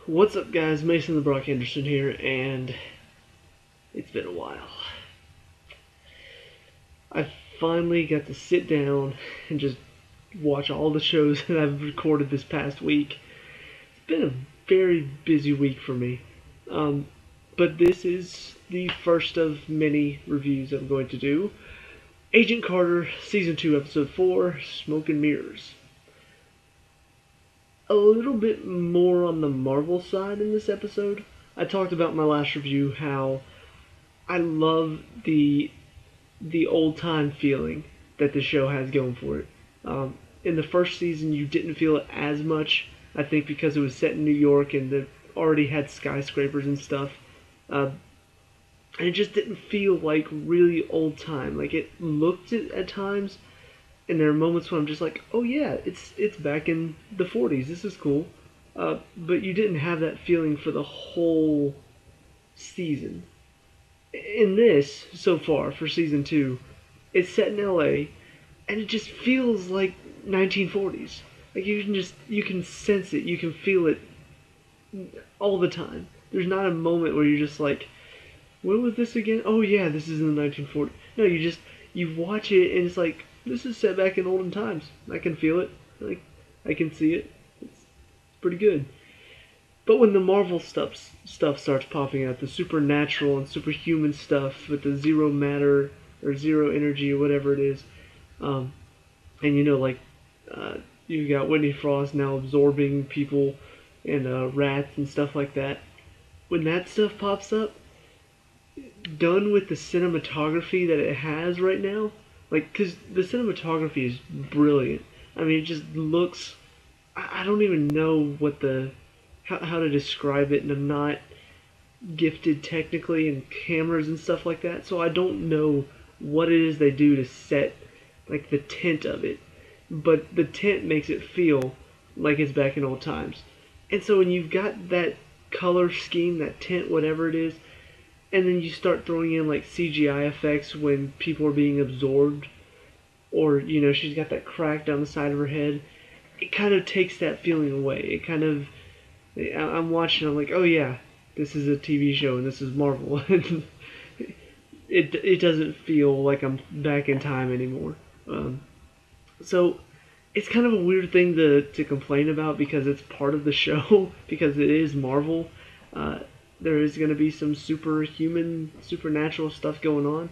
What's up, guys? Mason the Brock Henderson here, and it's been a while. I finally got to sit down and just watch all the shows that I've recorded this past week. It's been a very busy week for me, but this is the first of many reviews I'm going to do. Agent Carter, Season 2, Episode 4, Smoke and Mirrors. A little bit more on the Marvel side in this episode. I talked about in my last review how I love the old time feeling that the show has going for it. In the first season, you didn't feel it as much. I think because it was set in New York and it already had skyscrapers and stuff, and it just didn't feel like really old time. Like it looked it at times. And there are moments when I'm just like, oh yeah, it's back in the 40s. This is cool. But you didn't have that feeling for the whole season. In this, so far, for season 2, it's set in LA, and it just feels like 1940s. Like you can sense it, you can feel it all the time. There's not a moment where you're just like, when was this again? Oh yeah, this is in the 1940s. No, you watch it and it's like, this is set back in olden times. I can feel it. Like I can see it. It's pretty good. But when the Marvel stuff starts popping out, the supernatural and superhuman stuff with the zero matter or zero energy or whatever it is, and you got Whitney Frost now absorbing people and rats and stuff like that. When that stuff pops up, done with the cinematography that it has right now, like, because the cinematography is brilliant. I mean, it just looks. I don't even know how to describe it, and I'm not gifted technically in cameras and stuff like that, so I don't know what it is they do to set, like, the tint of it. But the tint makes it feel like it's back in old times. And so when you've got that color scheme, that tint, whatever it is, and then you start throwing in like CGI effects when people are being absorbed, or she's got that crack down the side of her head, it kind of takes that feeling away. It kind of, I'm watching, I'm like, oh yeah, this is a TV show and this is Marvel. it doesn't feel like I'm back in time anymore. So it's kind of a weird thing to complain about because it's part of the show, because it is Marvel. There is going to be some superhuman, supernatural stuff going on.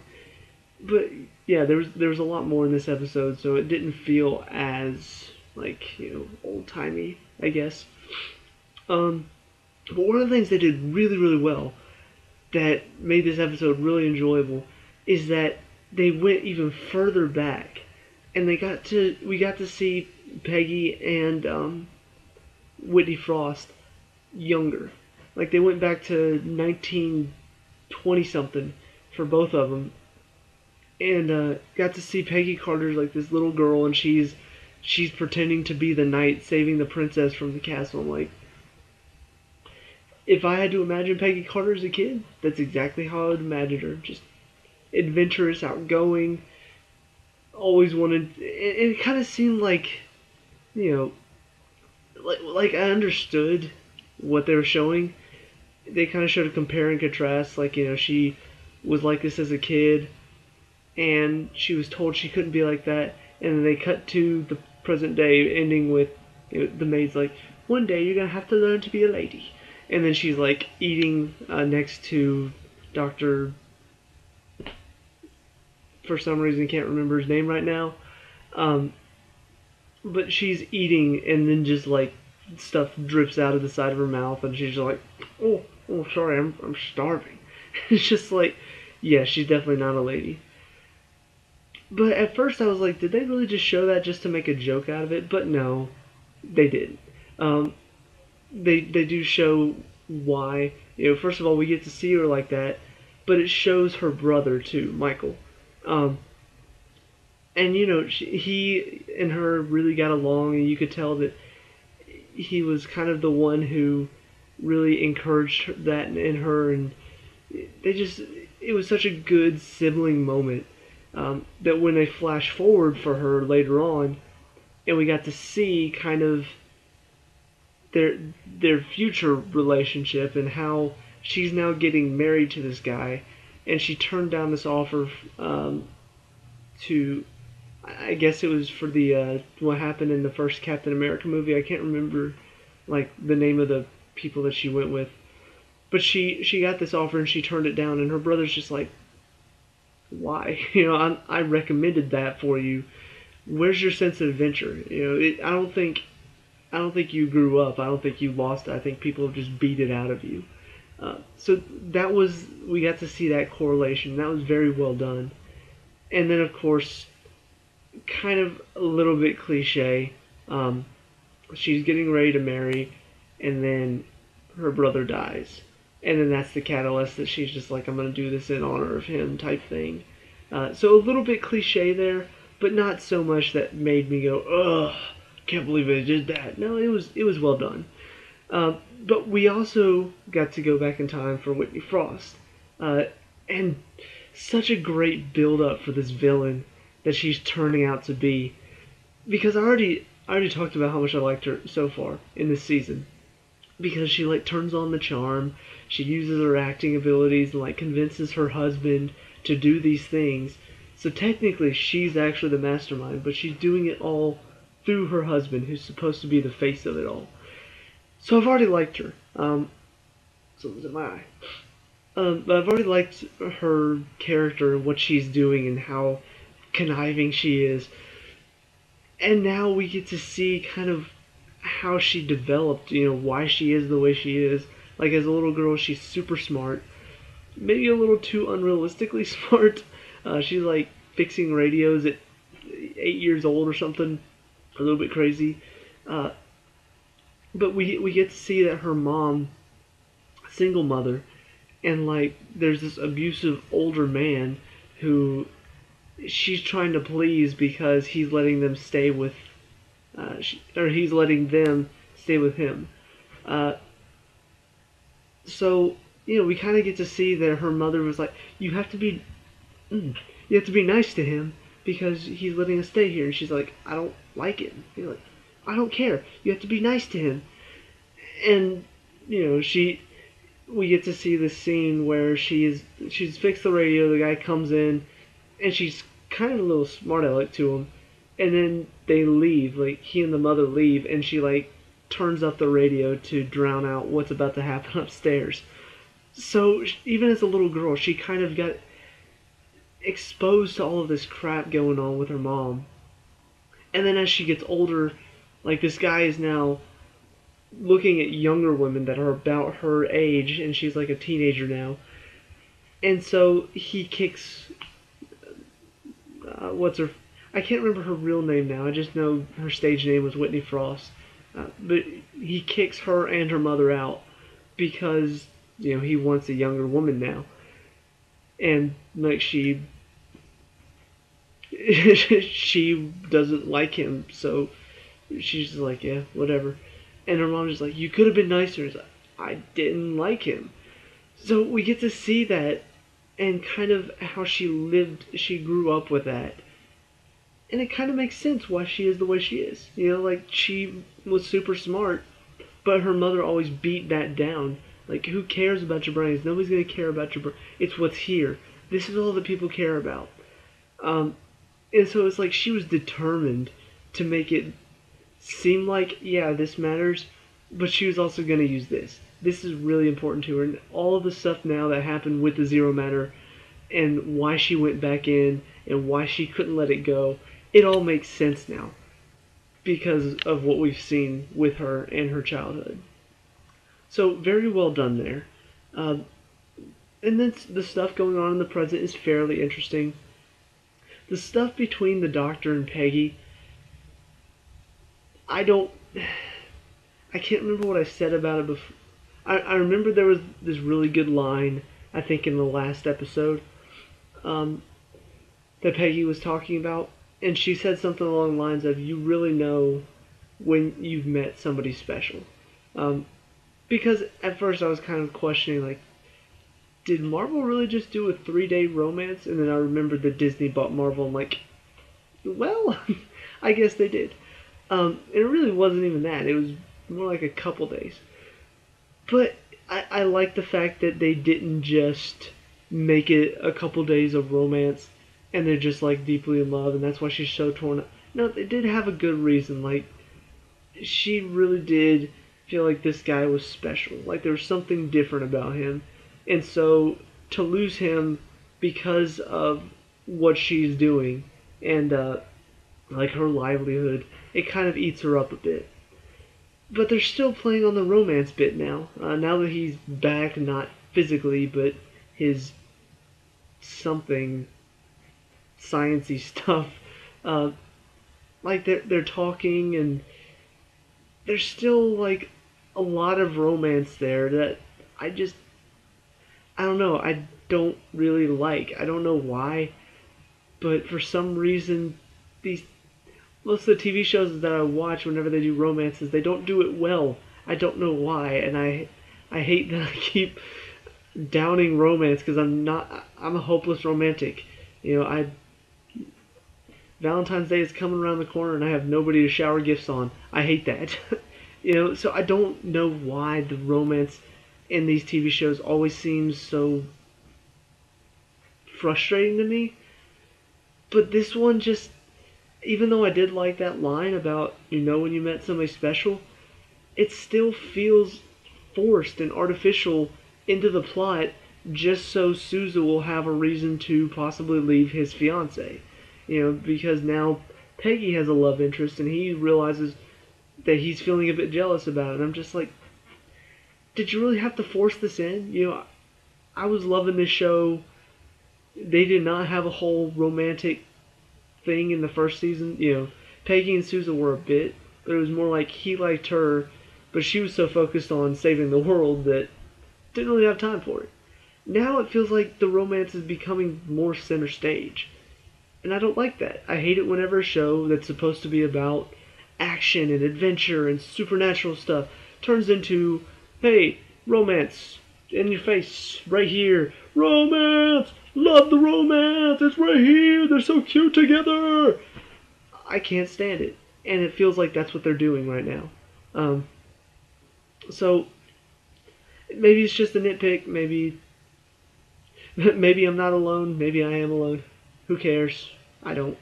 But yeah, there was a lot more in this episode, so it didn't feel as, like, old-timey, I guess. But one of the things they did really, really well that made this episode really enjoyable is that they went even further back, and we got to see Peggy and Whitney Frost younger. Like, they went back to 1920-something for both of them. And got to see Peggy Carter's like this little girl, and she's pretending to be the knight saving the princess from the castle. I'm like, if I had to imagine Peggy Carter as a kid, that's exactly how I would imagine her. Just adventurous, outgoing, always wanted... And it kind of seemed like, like I understood what they were showing. They kind of showed a compare and contrast. Like, she was like this as a kid, and she was told she couldn't be like that. And then they cut to the present day, ending with the maid's like, one day you're going to have to learn to be a lady. And then she's like eating next to Dr. For some reason, can't remember his name right now. But she's eating, and then just like stuff drips out of the side of her mouth, and she's like, oh sorry, I'm starving. It's just like, yeah, she's definitely not a lady. But at first I was like, did they really just show that just to make a joke out of it? But no, they didn't. They do show why. First of all, we get to see her like that, but it shows her brother too, Michael. And he and her really got along, and you could tell that he was kind of the one who really encouraged that in her, and it was such a good sibling moment, that when they flash forward for her later on, and we got to see kind of their their future relationship and how she's now getting married to this guy, and she turned down this offer to, I guess it was for the what happened in the first Captain America movie. I can't remember like the name of the people that she went with, but she got this offer and she turned it down, and her brother's just like, why? I recommended that for you. Where's your sense of adventure? I don't think you grew up. I don't think you lost it. I think people have just beat it out of you. So we got to see that correlation. That was very well done. And then, of course, kind of a little bit cliche, she's getting ready to marry, and then her brother dies. And then that's the catalyst that she's just like, I'm going to do this in honor of him type thing. So a little bit cliche there, but not so much that made me go, ugh, can't believe they did that. No, it was well done. But we also got to go back in time for Whitney Frost. And such a great build-up for this villain that she's turning out to be. Because I already talked about how much I liked her so far in this season. Because she like turns on the charm, she uses her acting abilities and like convinces her husband to do these things. So technically she's actually the mastermind, but she's doing it all through her husband, who's supposed to be the face of it all. So I've already liked her. Something's in my eye. But I've already liked her character and what she's doing and how conniving she is. And now we get to see kind of how she developed, why she is the way she is. Like as a little girl, she's super smart. Maybe a little too unrealistically smart. She's like fixing radios at 8 years old or something. A little bit crazy. But we get to see that her mom, single mother, and like there's this abusive older man who she's trying to please because he's letting them stay with, he's letting them stay with him. So we kind of get to see that her mother was like, you have to be nice to him because he's letting us stay here. And she's like, I don't like it. He's like, I don't care. You have to be nice to him. And we get to see this scene where she's fixed the radio. The guy comes in, and she's kind of a little smart aleck to him. And then they leave. Like he and the mother leave, and she like turns up the radio to drown out what's about to happen upstairs. So even as a little girl, she kind of got exposed to all of this crap going on with her mom. And then as she gets older, like this guy is now looking at younger women that are about her age, and she's like a teenager now. And so he kicks I can't remember her real name now. I just know her stage name was Whitney Frost. But he kicks her and her mother out because he wants a younger woman now. And like she doesn't like him, so she's just like, yeah, whatever. And her mom's just like, you could have been nicer. He's like, I didn't like him. So we get to see that and kind of how she grew up with that. And it kind of makes sense why she is the way she is. Like she was super smart, but her mother always beat that down. Like, who cares about your brains? Nobody's going to care about your brain. It's what's here. This is all that people care about. And so it's like she was determined to make it seem like, yeah, this matters, but she was also going to use this. This is really important to her. And all of the stuff now that happened with the Zero Matter and why she went back in and why she couldn't let it go, it all makes sense now because of what we've seen with her and her childhood. So very well done there. And then the stuff going on in the present is fairly interesting. The stuff between the Doctor and Peggy, I can't remember what I said about it before. I remember there was this really good line, I think in the last episode, that Peggy was talking about. And she said something along the lines of, you really know when you've met somebody special. Because at first I was kind of questioning, like, did Marvel really just do a 3-day romance? And then I remembered that Disney bought Marvel. I'm like, well, I guess they did. And it really wasn't even that. It was more like a couple days. But I like the fact that they didn't just make it a couple days of romance and they're just like deeply in love and that's why she's so torn up. No, they did have a good reason. Like, she really did feel like this guy was special. Like, there was something different about him. And so to lose him because of what she's doing and like her livelihood, it kind of eats her up a bit. But they're still playing on the romance bit now. Now that he's back, not physically, but his something sciency stuff. Uh, like they're talking, and there's still like a lot of romance there that I just I don't know. I don't really like. I don't know why, but for some reason, these most of the TV shows that I watch, whenever they do romances, they don't do it well. I don't know why, and I hate that I keep downing romance because I'm a hopeless romantic. You know, I Valentine's Day is coming around the corner and I have nobody to shower gifts on. I hate that. You know, so I don't know why the romance in these TV shows always seems so frustrating to me. But this one just, even though I did like that line about, you know, when you met somebody special, it still feels forced and artificial into the plot just so Sousa will have a reason to possibly leave his fiance. You know, because now Peggy has a love interest and he realizes that he's feeling a bit jealous about it. And I'm just like, did you really have to force this in? You know, I was loving this show. They did not have a whole romantic thing in the first season. You know, Peggy and Sousa were a bit, but it was more like he liked her, but she was so focused on saving the world that didn't really have time for it. Now it feels like the romance is becoming more center stage. And I don't like that. I hate it whenever a show that's supposed to be about action and adventure and supernatural stuff turns into, hey, romance in your face, right here. Romance! Love the romance! It's right here! They're so cute together! I can't stand it. And it feels like that's what they're doing right now. So, maybe it's just a nitpick. Maybe I'm not alone. Maybe I am alone. Who cares? I don't.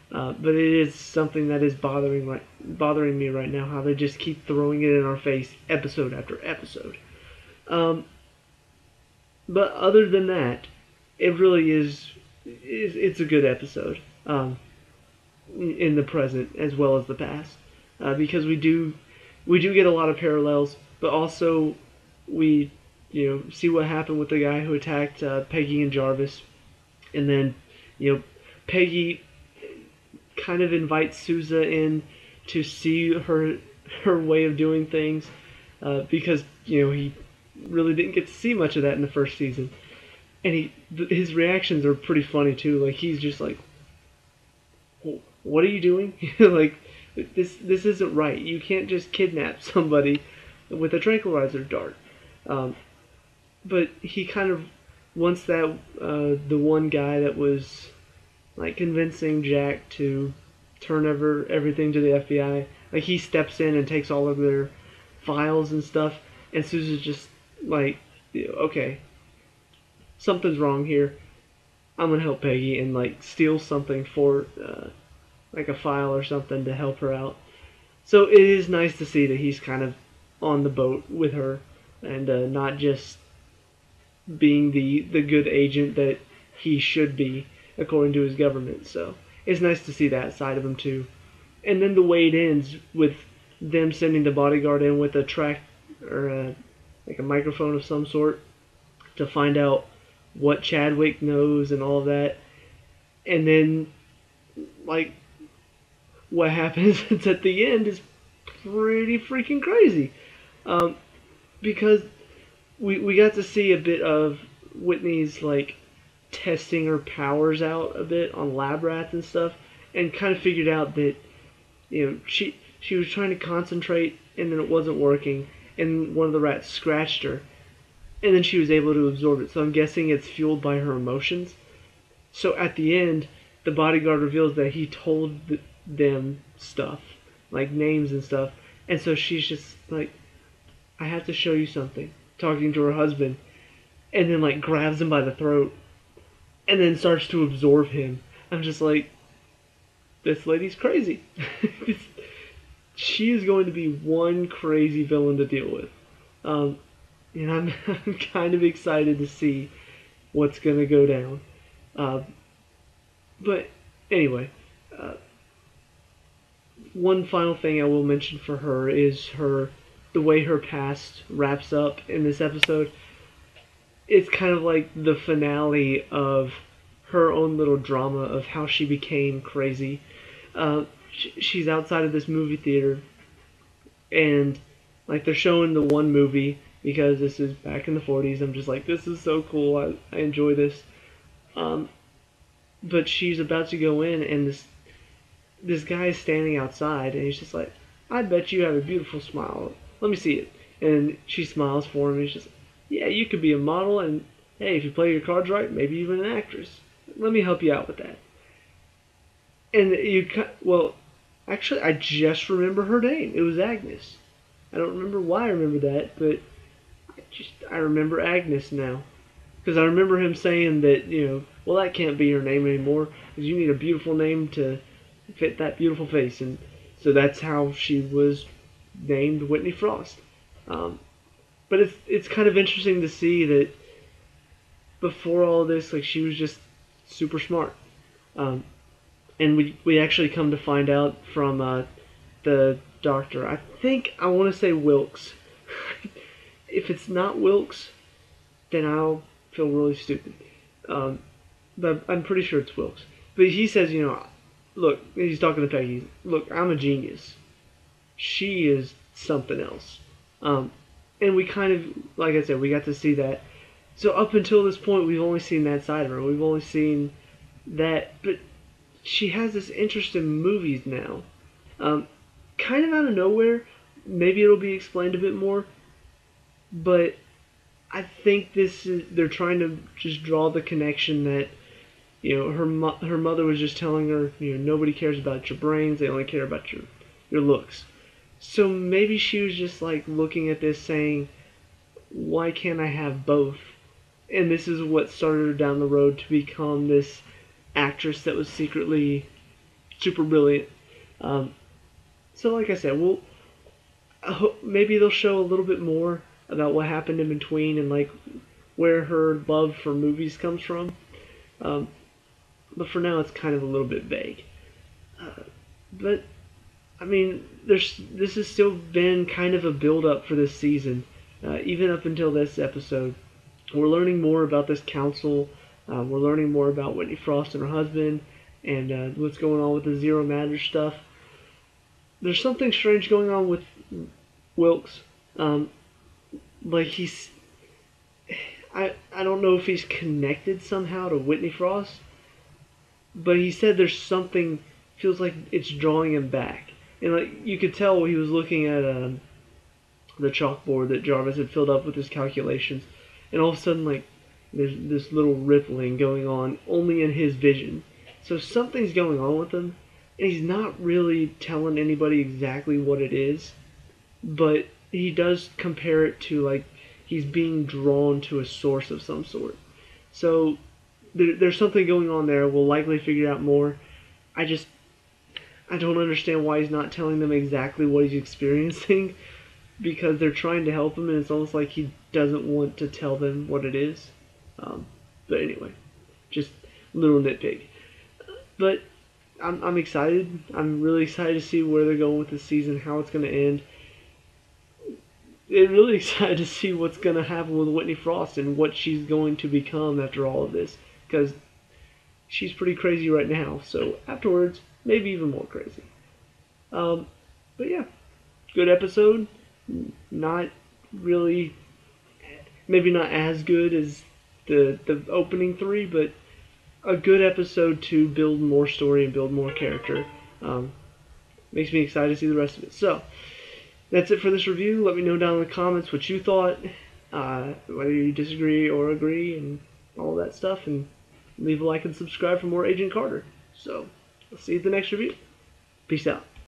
But it is something that is bothering me right now. How they just keep throwing it in our face, episode after episode. But other than that, it really is. It's a good episode. In the present as well as the past, because we do get a lot of parallels, but also we see what happened with the guy who attacked Peggy and Jarvis, and then Peggy kind of invites Sousa in to see her way of doing things, because he really didn't get to see much of that in the first season, and his reactions are pretty funny too. Like, he's just like, what are you doing? Like, this isn't right. You can't just kidnap somebody with a tranquilizer dart. But he kind of wants that the one guy that was like convincing Jack to turn over everything to the FBI. Like, he steps in and takes all of their files and stuff, and Susan's just like, okay, something's wrong here. I'm gonna help Peggy and like steal something for like a file or something to help her out. So it is nice to see that he's kind of on the boat with her and not just being the good agent that he should be according to his government. So it's nice to see that side of him too. And then the way it ends with them sending the bodyguard in with a track or like a microphone of some sort to find out what Chadwick knows and all of that. And then like what happens at the end is pretty freaking crazy, because we got to see a bit of Whitney's like testing her powers out a bit on lab rats and stuff, and kind of figured out that she was trying to concentrate and then it wasn't working, and one of the rats scratched her, and then she was able to absorb it. So I'm guessing it's fueled by her emotions. So at the end, the bodyguard reveals that he told them stuff, like names and stuff, And so she's just like, I have to show you something, talking to her husband, and then like grabs him by the throat and then starts to absorb him. I'm just like, this lady's crazy. She is going to be one crazy villain to deal with. Um, and I'm kind of excited to see what's going to go down. Uh, but anyway, uh, one final thing I will mention for her is the way her past wraps up in this episode. It's kind of like the finale of her own little drama of how she became crazy. She's outside of this movie theater, and like they're showing the one movie because this is back in the 40s. I'm just like, this is so cool. I enjoy this. Um, but she's about to go in, and this guy is standing outside, and he's just like, I bet you have a beautiful smile. Let me see it. And she smiles for him, and he's just, yeah, you could be a model, and hey, if you play your cards right, maybe even an actress. Let me help you out with that. And well, actually, I just remember her name. It was Agnes. I don't remember why I remember that, but I remember Agnes now. Because I remember him saying that, well, that can't be your name anymore, because you need a beautiful name to fit that beautiful face. And so that's how she was named Whitney Frost. But it's kind of interesting to see that before all this, like, she was just super smart. And we actually come to find out from the doctor. I want to say Wilkes. If it's not Wilkes, then I'll feel really stupid. But I'm pretty sure it's Wilkes. But he says, look, he's talking to Peggy. Look, I'm a genius. She is something else. And we kind of, like I said, we got to see that. So up until this point, we've only seen that side of her. We've only seen that, but she has this interest in movies now. Kind of out of nowhere. Maybe it'll be explained a bit more. But I think they're trying to just draw the connection that, her mother was just telling her, nobody cares about your brains, they only care about your looks. So maybe she was just like looking at this saying, why can't I have both? And this is what started her down the road to become this actress that was secretly super brilliant. So like I said, maybe they'll show a little bit more about what happened in between and like where her love for movies comes from. But for now, it's kind of a little bit vague. But I mean, this has still been kind of a build-up for this season, even up until this episode. We're learning more about this council. We're learning more about Whitney Frost and her husband, and what's going on with the Zero Matter stuff. There's something strange going on with Wilkes. Like I don't know if he's connected somehow to Whitney Frost, but he said there's something, feels like it's drawing him back. And like you could tell he was looking at the chalkboard that Jarvis had filled up with his calculations, and all of a sudden like there's this little rippling going on only in his vision. So something's going on with him, and he's not really telling anybody exactly what it is, but he does compare it to like he's being drawn to a source of some sort. So there's something going on there. We'll likely figure out more. I don't understand why he's not telling them exactly what he's experiencing, because they're trying to help him, and it's almost like he doesn't want to tell them what it is. But anyway, just a little nitpick. But I'm excited. I'm really excited to see where they're going with this season, how it's going to end. I'm really excited to see what's going to happen with Whitney Frost and what she's going to become after all of this, because she's pretty crazy right now. So afterwards, maybe even more crazy. But yeah, good episode. Not really, maybe not as good as the opening three, but a good episode to build more story and build more character. Makes me excited to see the rest of it. So that's it for this review. Let me know down in the comments what you thought, whether you disagree or agree, and all that stuff. And leave a like and subscribe for more Agent Carter. So I'll see you at the next review. Peace out.